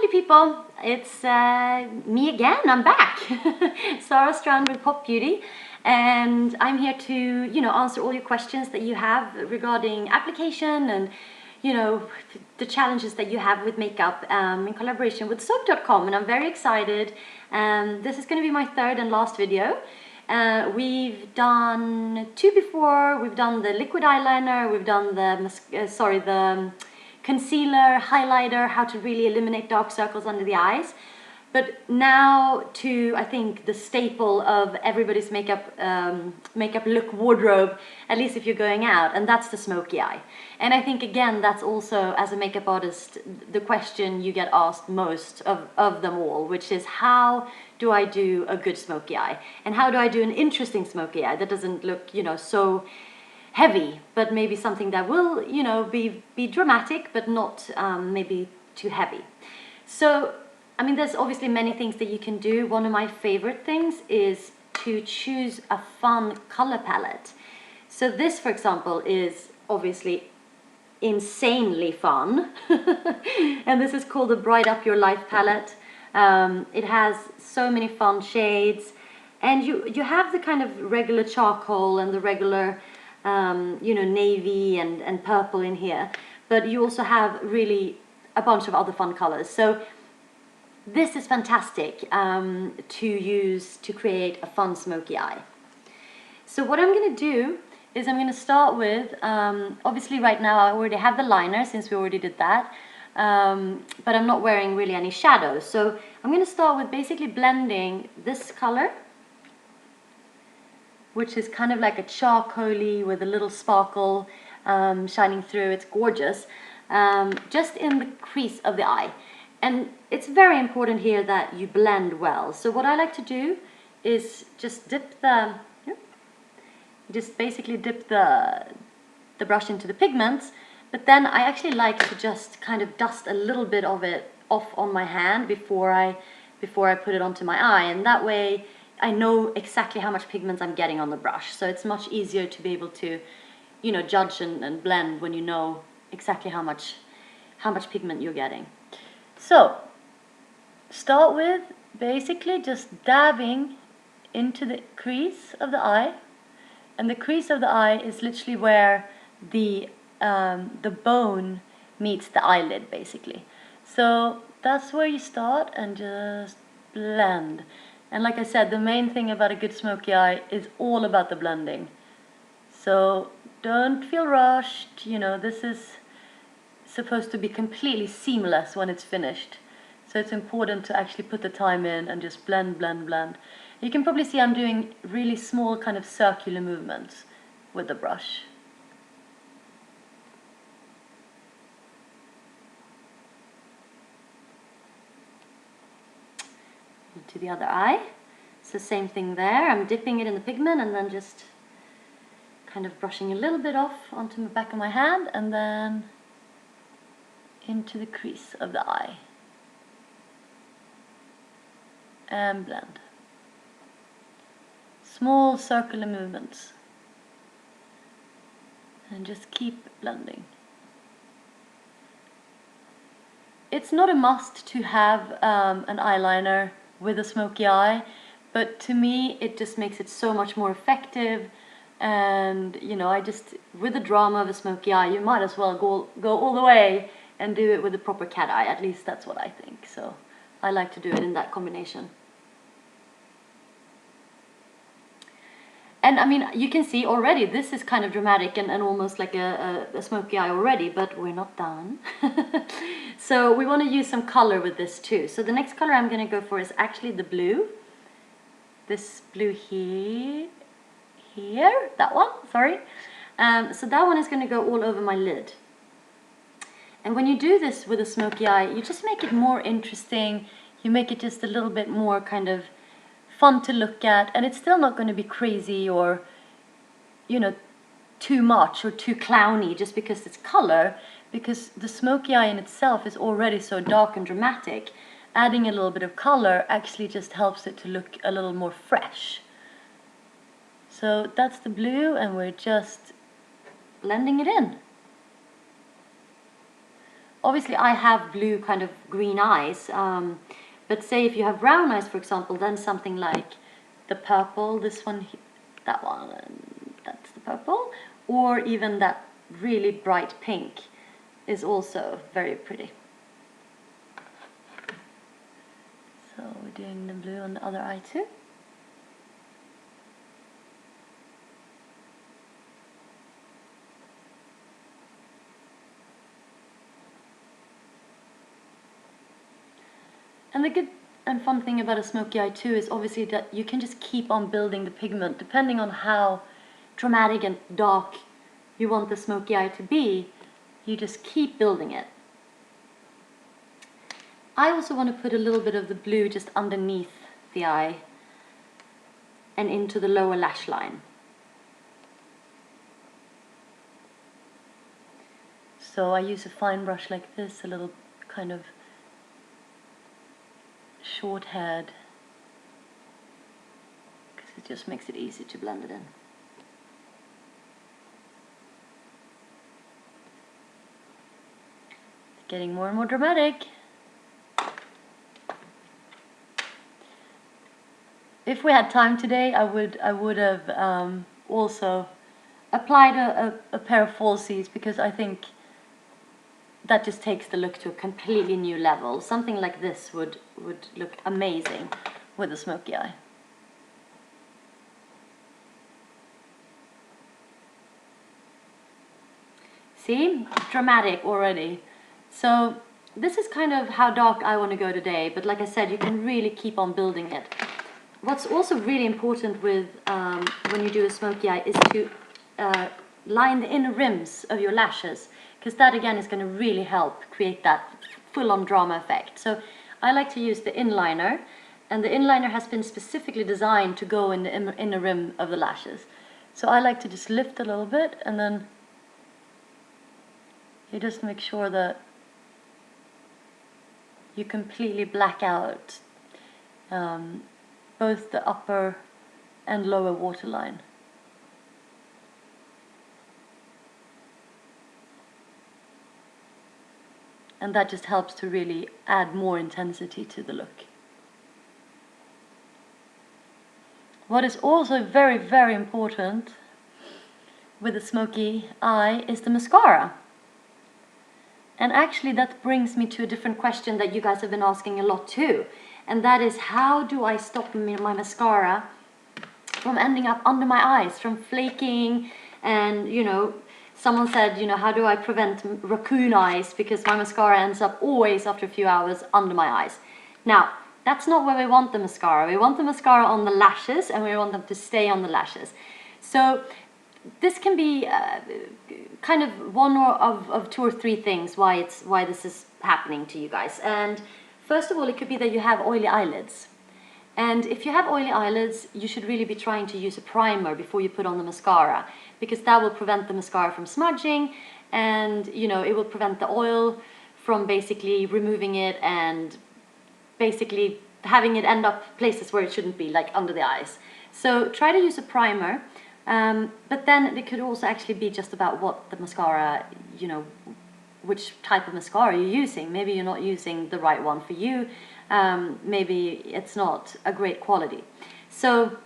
lovely people, it's me again, I'm back. Sara Strand with Pop Beauty, and I'm here to, answer all your questions that you have regarding application and, the challenges that you have with makeup in collaboration with soap.com, and I'm very excited. This is going to be my third and last video. We've done two before. We've done the liquid eyeliner, we've done the concealer, highlighter, how to really eliminate dark circles under the eyes. But now to, I think, the staple of everybody's makeup look wardrobe, at least if you're going out, and that's the smoky eye. And I think, again, that's also, as a makeup artist, the question you get asked most of them all, which is, how do I do a good smoky eye? And how do I do an interesting smoky eye that doesn't look, so heavy, but maybe something that will, be dramatic, but not maybe too heavy. So, I mean, there's obviously many things that you can do. One of my favorite things is to choose a fun color palette. So this, for example, is obviously insanely fun. And this is called the Bright Up Your Life palette. It has so many fun shades. And you have the kind of regular charcoal and the regular navy and purple in here, but you also have really a bunch of other fun colors. So this is fantastic to use to create a fun smoky eye. So what I'm going to do is I'm going to start with, obviously right now I already have the liner since we already did that, but I'm not wearing really any shadows. So I'm going to start with basically blending this color, which is kind of like a charcoaly with a little sparkle shining through. It's gorgeous, just in the crease of the eye. And it's very important here that you blend well. So what I like to do is just basically dip the brush into the pigments, but then I actually like to just kind of dust a little bit of it off on my hand before I put it onto my eye, and that way I know exactly how much pigments I'm getting on the brush. So it's much easier to be able to, judge and blend when you know exactly how much pigment you're getting. So start with basically just dabbing into the crease of the eye, and the crease of the eye is literally where the bone meets the eyelid, basically. So that's where you start, and just blend. And like I said, the main thing about a good smoky eye is all about the blending. So don't feel rushed, this is supposed to be completely seamless when it's finished. So it's important to actually put the time in and just blend, blend, blend. You can probably see I'm doing really small kind of circular movements with the brush. To the other eye. So same thing there. I'm dipping it in the pigment and then just kind of brushing a little bit off onto the back of my hand, and then into the crease of the eye. And blend. Small circular movements. And just keep blending. It's not a must to have an eyeliner with a smoky eye, but to me it just makes it so much more effective. And with the drama of a smoky eye, you might as well go all the way and do it with a proper cat eye. At least that's what I think. So I like to do it in that combination. And I mean, you can see already this is kind of dramatic and almost like a smoky eye already, but we're not done. So we want to use some color with this too. So the next color I'm going to go for is actually the blue. This blue here, that one, sorry. So that one is going to go all over my lid. And when you do this with a smoky eye, you just make it more interesting. You make it just a little bit more kind of fun to look at, and it's still not going to be crazy or, too much or too clowny just because it's color, because the smoky eye in itself is already so dark and dramatic. Adding a little bit of color actually just helps it to look a little more fresh. So that's the blue, and we're just blending it in. obviously I have blue kind of green eyes, but say if you have brown eyes, for example, then something like the purple, this one, that one, that's the purple, or even that really bright pink is also very pretty. So we're doing the blue on the other eye too. And the good and fun thing about a smoky eye too is obviously that you can just keep on building the pigment depending on how dramatic and dark you want the smoky eye to be. You just keep building it. I also want to put a little bit of the blue just underneath the eye and into the lower lash line. So I use a fine brush like this, a little kind of short haired, because it just makes it easy to blend it in. It's getting more and more dramatic. If we had time today, I would have also applied a pair of falsies, because I think that just takes the look to a completely new level. Something like this would look amazing with a smoky eye. See? Dramatic already. So this is kind of how dark I want to go today, but like I said, you can really keep on building it. What's also really important with when you do a smoky eye is to line the inner rims of your lashes, because that again is going to really help create that full-on drama effect. So I like to use the inliner, and the inliner has been specifically designed to go in the inner rim of the lashes. So I like to just lift a little bit, and then you just make sure that you completely black out both the upper and lower waterline. And that just helps to really add more intensity to the look. What is also very, very important with a smoky eye is the mascara. And actually that brings me to a different question that you guys have been asking a lot too. And that is, how do I stop my mascara from ending up under my eyes, from flaking? And you know, someone said, you know, how do I prevent raccoon eyes, because my mascara ends up always after a few hours under my eyes. Now, that's not where we want the mascara. We want the mascara on the lashes, and we want them to stay on the lashes. So this can be kind of one of two or three things why this is happening to you guys. And first of all, it could be that you have oily eyelids. And if you have oily eyelids, you should really be trying to use a primer before you put on the mascara, because that will prevent the mascara from smudging, and you know, it will prevent the oil from basically removing it and basically having it end up places where it shouldn't be, like under the eyes. So try to use a primer, but then it could also actually be just about what the mascara, you know, which type of mascara you're using. Maybe you're not using the right one for you. Maybe it's not a great quality. So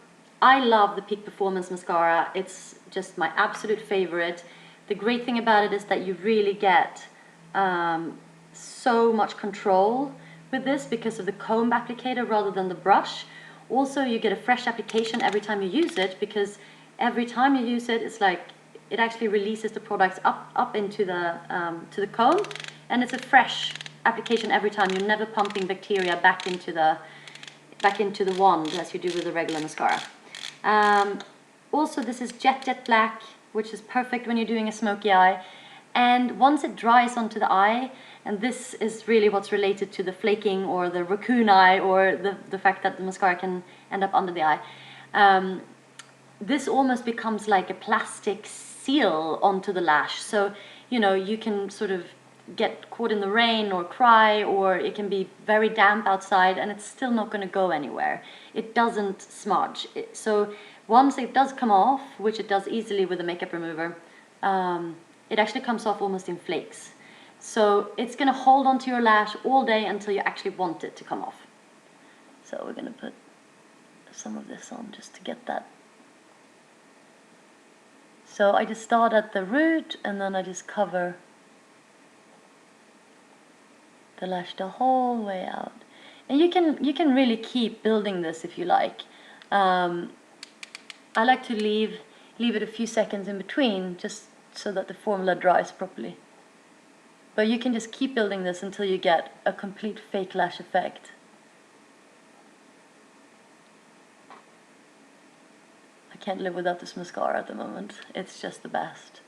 I love the Peak Performance mascara. It's just my absolute favorite. The great thing about it is that you really get so much control with this because of the comb applicator rather than the brush. Also, you get a fresh application every time you use it, because every time you use it, it's like it actually releases the products up into the comb, and it's a fresh application every time. You're never pumping bacteria back into the wand as you do with a regular mascara. Also, this is jet black, which is perfect when you're doing a smoky eye. And once it dries onto the eye, and this is really what's related to the flaking or the raccoon eye, or the fact that the mascara can end up under the eye, this almost becomes like a plastic seal onto the lash. So, you know, you can sort of get caught in the rain or cry, or it can be very damp outside and it's still not going to go anywhere. It doesn't smudge. So once it does come off, which it does easily with a makeup remover, it actually comes off almost in flakes. So it's going to hold onto your lash all day until you actually want it to come off. So we're going to put some of this on just to get that. So I just start at the root and then I just cover the lash the whole way out. And you can really keep building this if you like. I like to leave it a few seconds in between just so that the formula dries properly. But you can just keep building this until you get a complete fake lash effect. I can't live without this mascara at the moment. It's just the best.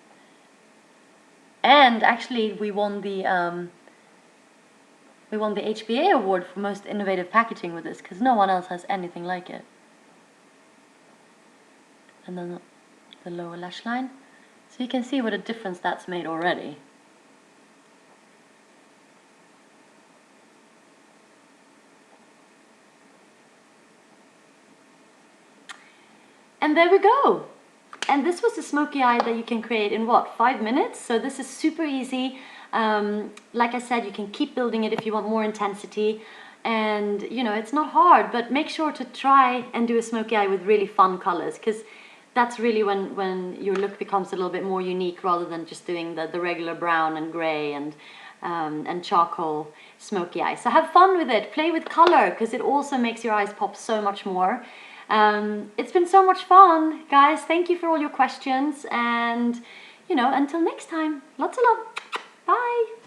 And actually we won the HBA award for most innovative packaging with this, because no one else has anything like it. And then the lower lash line. So you can see what a difference that's made already. And there we go. And this was a smoky eye that you can create in what, 5 minutes? So this is super easy. Like I said, you can keep building it if you want more intensity. And you know, it's not hard, but make sure to try and do a smoky eye with really fun colors, because that's really when your look becomes a little bit more unique, rather than just doing the regular brown and gray and charcoal smoky eye. So have fun with it, play with color, because it also makes your eyes pop so much more. It's been so much fun, guys. Thank you for all your questions, and you know, until next time, lots of love. Bye.